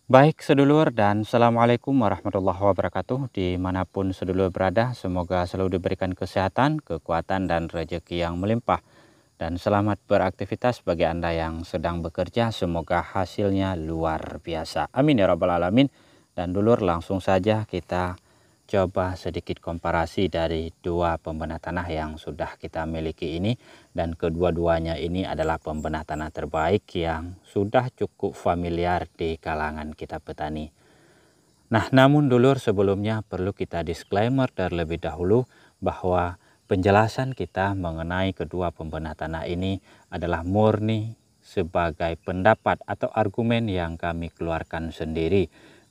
Baik sedulur dan Assalamualaikum warahmatullahi wabarakatuh. Dimanapun sedulur berada, semoga selalu diberikan kesehatan, kekuatan dan rezeki yang melimpah. Dan selamat beraktivitas bagi Anda yang sedang bekerja, semoga hasilnya luar biasa. Amin ya rabbal alamin. Dan dulur, langsung saja kita coba sedikit komparasi dari dua pembenah tanah yang sudah kita miliki ini, dan kedua-duanya ini adalah pembenah tanah terbaik yang sudah cukup familiar di kalangan kita petani. Nah, namun dulur, sebelumnya perlu kita disclaimer terlebih dahulu bahwa penjelasan kita mengenai kedua pembenah tanah ini adalah murni sebagai pendapat atau argumen yang kami keluarkan sendiri.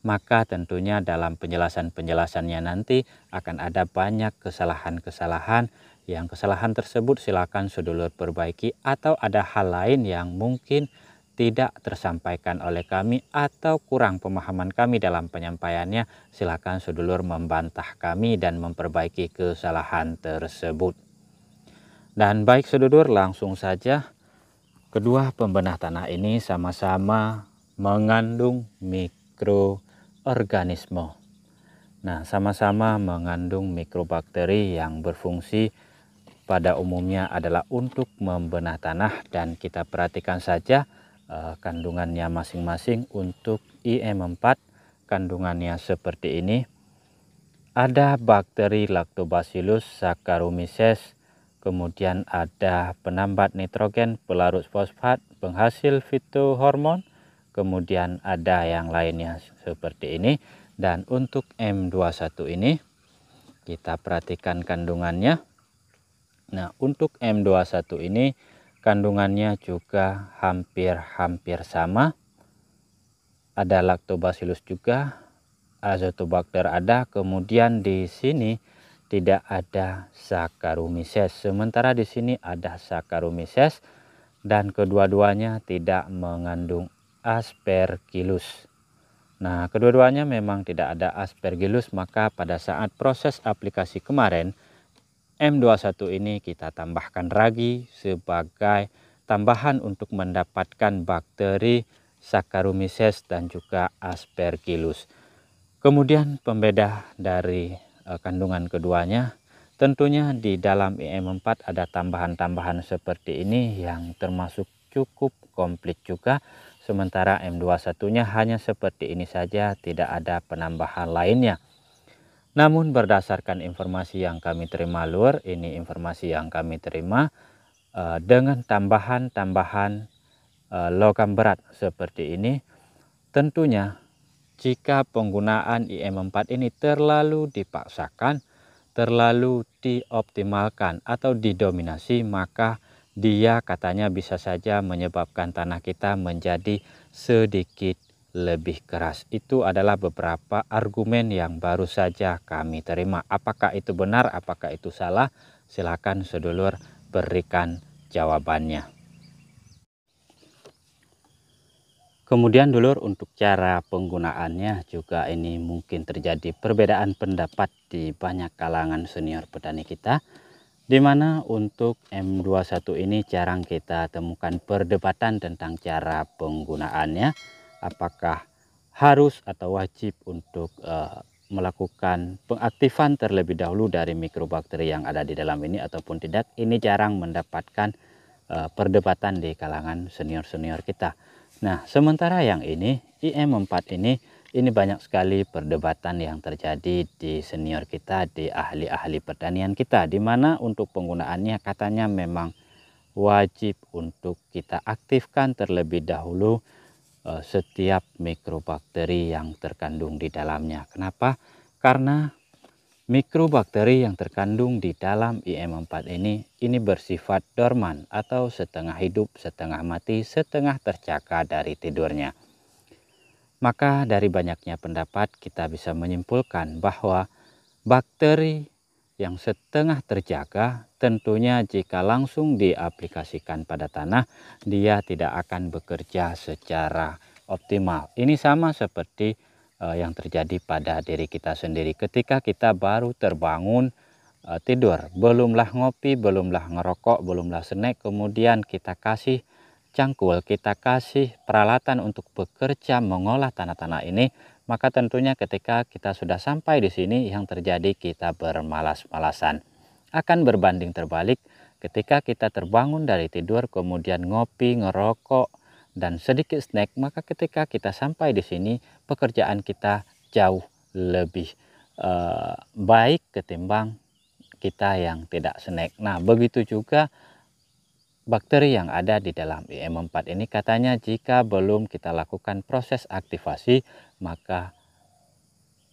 Maka tentunya dalam penjelasan-penjelasannya nanti akan ada banyak kesalahan-kesalahan, yang kesalahan tersebut silakan sedulur perbaiki, atau ada hal lain yang mungkin tidak tersampaikan oleh kami atau kurang pemahaman kami dalam penyampaiannya, silakan sedulur membantah kami dan memperbaiki kesalahan tersebut. Dan baik sedulur, langsung saja. Kedua pembenah tanah ini sama-sama mengandung mikroorganisme. Nah, sama-sama mengandung mikrobakteri yang berfungsi pada umumnya adalah untuk membenah tanah, dan kita perhatikan saja kandungannya masing-masing. Untuk IM4 kandungannya seperti ini. Ada bakteri Lactobacillus saccharomyces, kemudian ada penambat nitrogen, pelarut fosfat, penghasil fitohormon, kemudian ada yang lainnya seperti ini. Dan untuk M21 ini kita perhatikan kandungannya. Nah, untuk M21 ini kandungannya juga hampir sama. Ada Lactobacillus juga, Azotobacter ada, kemudian di sini tidak ada Saccharomyces. Sementara di sini ada Saccharomyces, dan kedua-duanya tidak mengandung Aspergillus. Nah, kedua-duanya memang tidak ada Aspergillus, maka pada saat proses aplikasi kemarin, M21 ini kita tambahkan ragi sebagai tambahan untuk mendapatkan bakteri Saccharomyces dan juga Aspergillus. Kemudian pembeda dari kandungan keduanya, tentunya di dalam IM4 ada tambahan-tambahan seperti ini yang termasuk cukup komplit juga. Sementara M21-nya hanya seperti ini saja, tidak ada penambahan lainnya. Namun berdasarkan informasi yang kami terima lur, ini informasi yang kami terima dengan tambahan-tambahan logam berat seperti ini, tentunya jika penggunaan IM4 ini terlalu dipaksakan, terlalu dioptimalkan atau didominasi, maka dia katanya bisa saja menyebabkan tanah kita menjadi sedikit lebih keras. Itu adalah beberapa argumen yang baru saja kami terima. Apakah itu benar, apakah itu salah? Silakan sedulur berikan jawabannya. Kemudian dulur, untuk cara penggunaannya juga ini mungkin terjadi perbedaan pendapat di banyak kalangan senior petani kita, di mana untuk M21 ini jarang kita temukan perdebatan tentang cara penggunaannya, apakah harus atau wajib untuk melakukan pengaktifan terlebih dahulu dari mikrobakteri yang ada di dalam ini ataupun tidak. Ini jarang mendapatkan perdebatan di kalangan senior-senior kita. Nah, sementara yang ini IM4 ini banyak sekali perdebatan yang terjadi di senior kita, di ahli-ahli pertanian kita, di mana untuk penggunaannya katanya memang wajib untuk kita aktifkan terlebih dahulu setiap mikrobakteri yang terkandung di dalamnya. Kenapa? Karena mikrobakteri yang terkandung di dalam IM4 ini bersifat dorman atau setengah hidup, setengah mati, setengah terjaga dari tidurnya. Maka dari banyaknya pendapat kita bisa menyimpulkan bahwa bakteri yang setengah terjaga tentunya jika langsung diaplikasikan pada tanah, dia tidak akan bekerja secara optimal. Ini sama seperti yang terjadi pada diri kita sendiri ketika kita baru terbangun tidur, belumlah ngopi, belumlah ngerokok, belumlah snack, kemudian kita kasih cangkul kita kasih peralatan untuk bekerja mengolah tanah-tanah ini, maka tentunya ketika kita sudah sampai di sini yang terjadi kita bermalas-malasan. Akan berbanding terbalik ketika kita terbangun dari tidur kemudian ngopi, ngerokok, dan sedikit snack, maka ketika kita sampai di sini pekerjaan kita jauh lebih baik ketimbang kita yang tidak snack. Nah, begitu juga bakteri yang ada di dalam IM4 ini, katanya jika belum kita lakukan proses aktivasi maka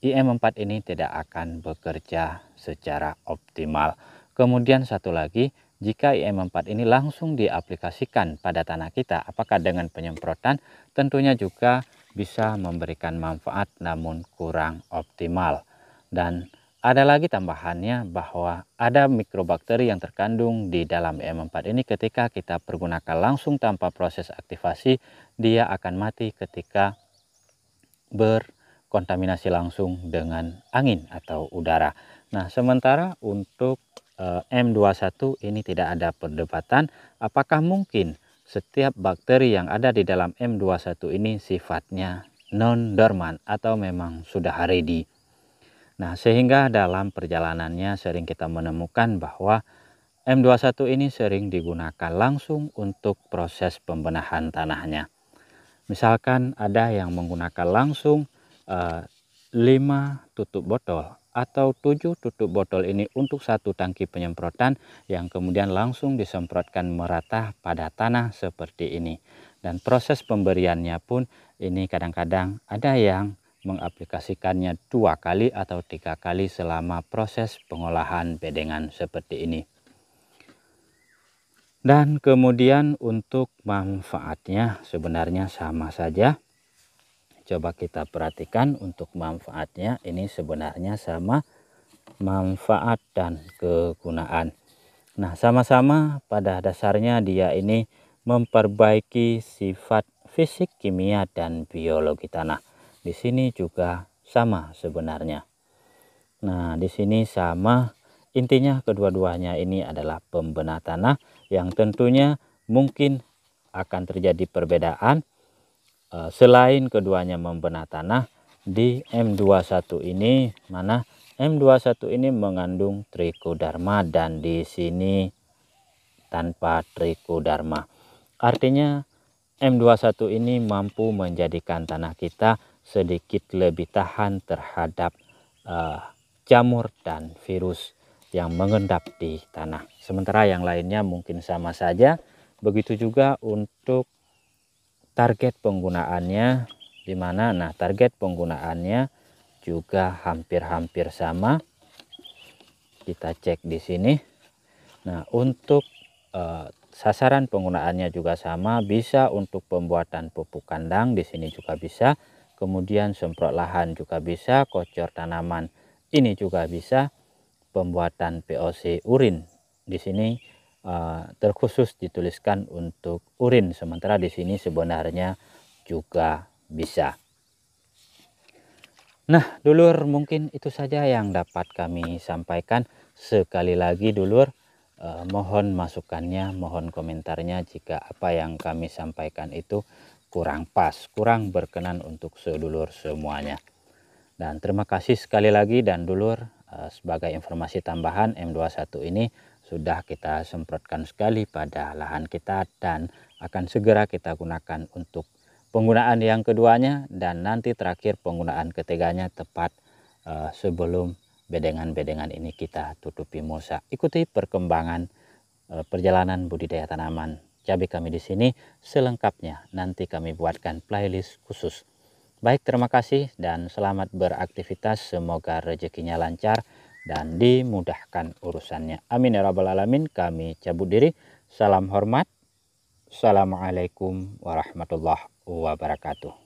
IM4 ini tidak akan bekerja secara optimal. Kemudian satu lagi, jika IM4 ini langsung diaplikasikan pada tanah kita, apakah dengan penyemprotan, tentunya juga bisa memberikan manfaat namun kurang optimal. Dan ada lagi tambahannya bahwa ada mikrobakteri yang terkandung di dalam IM4 ini ketika kita pergunakan langsung tanpa proses aktivasi, dia akan mati ketika berkontaminasi langsung dengan angin atau udara. Nah, sementara untuk M21 ini tidak ada perdebatan apakah mungkin setiap bakteri yang ada di dalam M21 ini sifatnya non-dorman atau memang sudah ready. Nah, sehingga dalam perjalanannya sering kita menemukan bahwa M21 ini sering digunakan langsung untuk proses pembenahan tanahnya. Misalkan ada yang menggunakan langsung 5 tutup botol atau 7 tutup botol ini untuk satu tangki penyemprotan yang kemudian langsung disemprotkan merata pada tanah seperti ini. Dan proses pemberiannya pun ini kadang-kadang ada yang mengaplikasikannya 2 kali atau 3 kali selama proses pengolahan bedengan seperti ini. Dan kemudian untuk manfaatnya sebenarnya sama saja. Coba kita perhatikan untuk manfaatnya, ini sebenarnya sama manfaat dan kegunaan. Nah, sama-sama pada dasarnya dia ini memperbaiki sifat fisik, kimia, dan biologi tanah. Di sini juga sama sebenarnya. Nah, di sini sama, intinya kedua-duanya ini adalah pembenah tanah yang tentunya mungkin akan terjadi perbedaan. Selain keduanya membenah tanah, di M21 ini mana M21 ini mengandung trichoderma dan di sini tanpa trichoderma. Artinya M21 ini mampu menjadikan tanah kita sedikit lebih tahan terhadap jamur dan virus yang mengendap di tanah. Sementara yang lainnya mungkin sama saja. Begitu juga untuk target penggunaannya, di mana target penggunaannya juga hampir-hampir sama. Kita cek di sini. Nah, untuk sasaran penggunaannya juga sama, bisa untuk pembuatan pupuk kandang di sini juga bisa, kemudian semprot lahan juga bisa, kocor tanaman ini juga bisa, pembuatan POC urin di sini terkhusus dituliskan untuk urin, sementara di sini sebenarnya juga bisa. Nah, dulur, mungkin itu saja yang dapat kami sampaikan. Sekali lagi dulur, mohon masukannya, mohon komentarnya jika apa yang kami sampaikan itu kurang pas, kurang berkenan untuk sedulur semuanya. Dan terima kasih sekali lagi, dan dulur, sebagai informasi tambahan, M21 ini sudah kita semprotkan sekali pada lahan kita dan akan segera kita gunakan untuk penggunaan yang keduanya, dan nanti terakhir penggunaan ketiganya tepat sebelum bedengan-bedengan ini kita tutupi mulsa. Ikuti perkembangan perjalanan budidaya tanaman cabai kami di sini selengkapnya. Nanti kami buatkan playlist khusus. Baik, terima kasih dan selamat beraktivitas. Semoga rezekinya lancar dan dimudahkan urusannya. Amin ya rabbal alamin. Kami cabut diri. Salam hormat. Assalamualaikum warahmatullahi wabarakatuh.